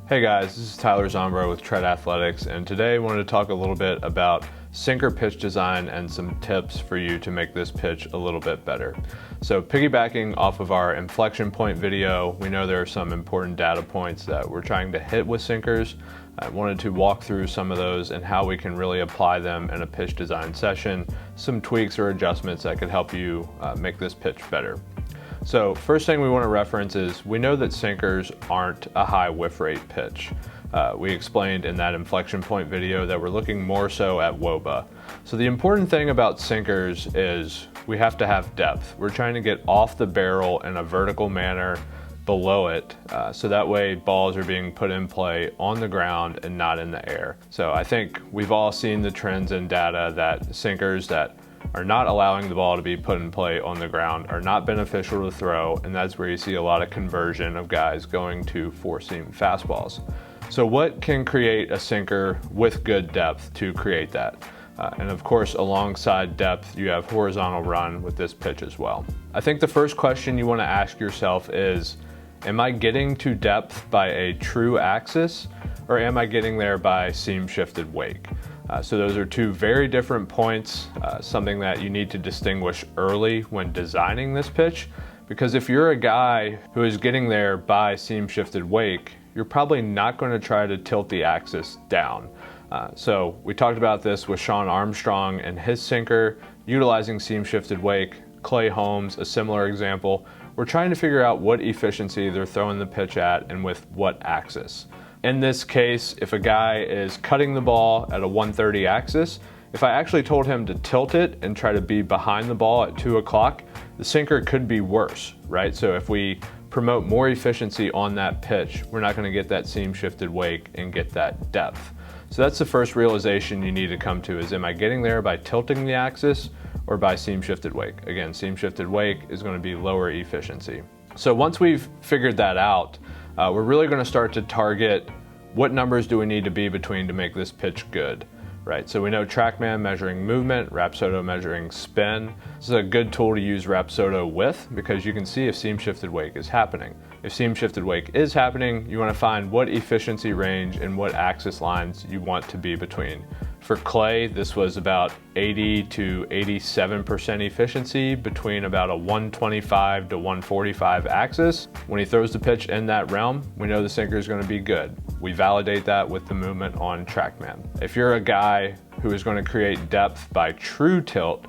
Hey guys, this is Tyler Zombro with Tread Athletics, and today I wanted to talk a little bit about sinker pitch design and some tips for you to make this pitch a little bit better. So piggybacking off of our inflection point video, we know there are some important data points that we're trying to hit with sinkers. I wanted to walk through some of those and how we can really apply them in a pitch design session, some tweaks or adjustments that could help you make this pitch better. So first thing we want to reference is we know that sinkers aren't a high whiff rate pitch. We explained in that inflection point video that we're looking more so at WOBA. So the important thing about sinkers is we have to have depth. We're trying to get off the barrel in a vertical manner below it, so that way balls are being put in play on the ground and not in the air. So I think we've all seen the trends in data that sinkers that are not allowing the ball to be put in play on the ground are not beneficial to throw, and that's where you see a lot of conversion of guys going to four-seam fastballs. So what can create a sinker with good depth to create that? And of course, alongside depth, you have horizontal run with this pitch as well. I think the first question you want to ask yourself is, am I getting to depth by a true axis, or am I getting there by seam shifted wake? So those are two very different points, something that you need to distinguish early when designing this pitch, because if you're a guy who is getting there by seam shifted wake, you're probably not going to try to tilt the axis down. So we talked about this with Shawn Armstrong and his sinker, utilizing seam shifted wake. Clay Holmes, a similar example. We're trying to figure out what efficiency they're throwing the pitch at and with what axis. In this case, if a guy is cutting the ball at a 130 axis, if I actually told him to tilt it and try to be behind the ball at 2 o'clock, the sinker could be worse, right? So if we promote more efficiency on that pitch, we're not going to get that seam shifted wake and get that depth. So that's the first realization you need to come to is, am I getting there by tilting the axis or by seam shifted wake? Again, seam shifted wake is going to be lower efficiency. So once we've figured that out, we're really going to start to target what numbers do we need to be between to make this pitch good, right? So we know TrackMan measuring movement, Rapsodo measuring spin. This is a good tool to use Rapsodo with because you can see if seam shifted wake is happening. If seam shifted wake is happening, you want to find what efficiency range and what axis lines you want to be between. For Clay, this was about 80 to 87% efficiency between about a 125 to 145 axis. When he throws the pitch in that realm, we know the sinker is going to be good. We validate that with the movement on TrackMan. If you're a guy who is going to create depth by true tilt,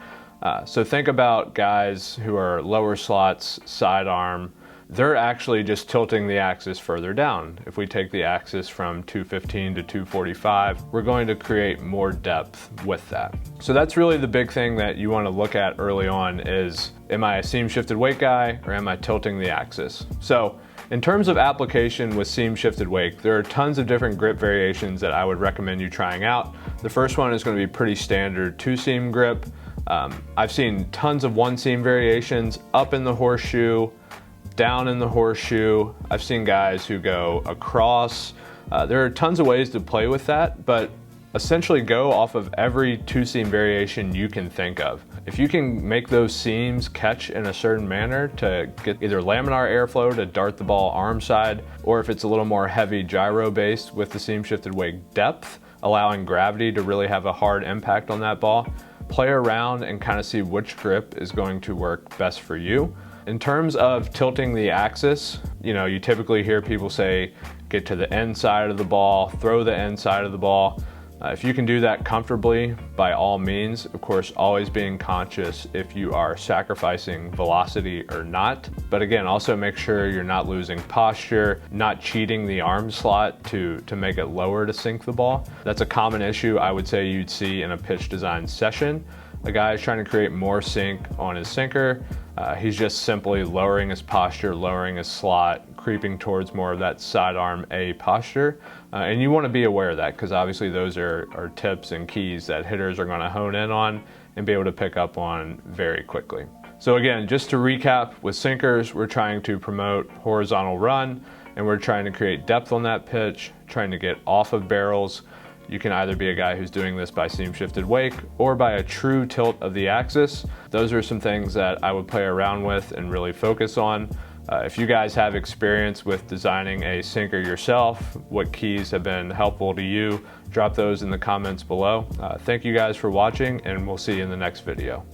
so think about guys who are lower slots, sidearm, they're actually just tilting the axis further down. If we take the axis from 215 to 245, we're going to create more depth with that. So that's really the big thing that you want to look at early on is, am I a seam shifted wake guy or am I tilting the axis? So in terms of application with seam shifted wake, there are tons of different grip variations that I would recommend you trying out. The first one is going to be pretty standard 2-seam grip. I've seen tons of 1-seam variations, up in the horseshoe, down in the horseshoe. I've seen guys who go across. There are tons of ways to play with that, but essentially go off of every 2-seam variation you can think of. If you can make those seams catch in a certain manner to get either laminar airflow to dart the ball arm side, or if it's a little more heavy gyro based with the seam shifted wake depth, allowing gravity to really have a hard impact on that ball, play around and kind of see which grip is going to work best for you. In terms of tilting the axis, you typically hear people say, get to the end side of the ball, throw the end side of the ball. If you can do that comfortably, by all means, of course, always being conscious if you are sacrificing velocity or not. But again, also make sure you're not losing posture, not cheating the arm slot to make it lower to sink the ball. That's a common issue I would say you'd see in a pitch design session. A guy is trying to create more sink on his sinker. He's just simply lowering his posture, lowering his slot, creeping towards more of that sidearm A posture. And you want to be aware of that because obviously those are tips and keys that hitters are going to hone in on and be able to pick up on very quickly. So again, just to recap, with sinkers, we're trying to promote horizontal run and we're trying to create depth on that pitch, trying to get off of barrels. You can either be a guy who's doing this by seam shifted wake or by a true tilt of the axis. Those are some things that I would play around with and really focus on. If you guys have experience with designing a sinker yourself, what keys have been helpful to you, drop those in the comments below. Thank you guys for watching, and we'll see you in the next video.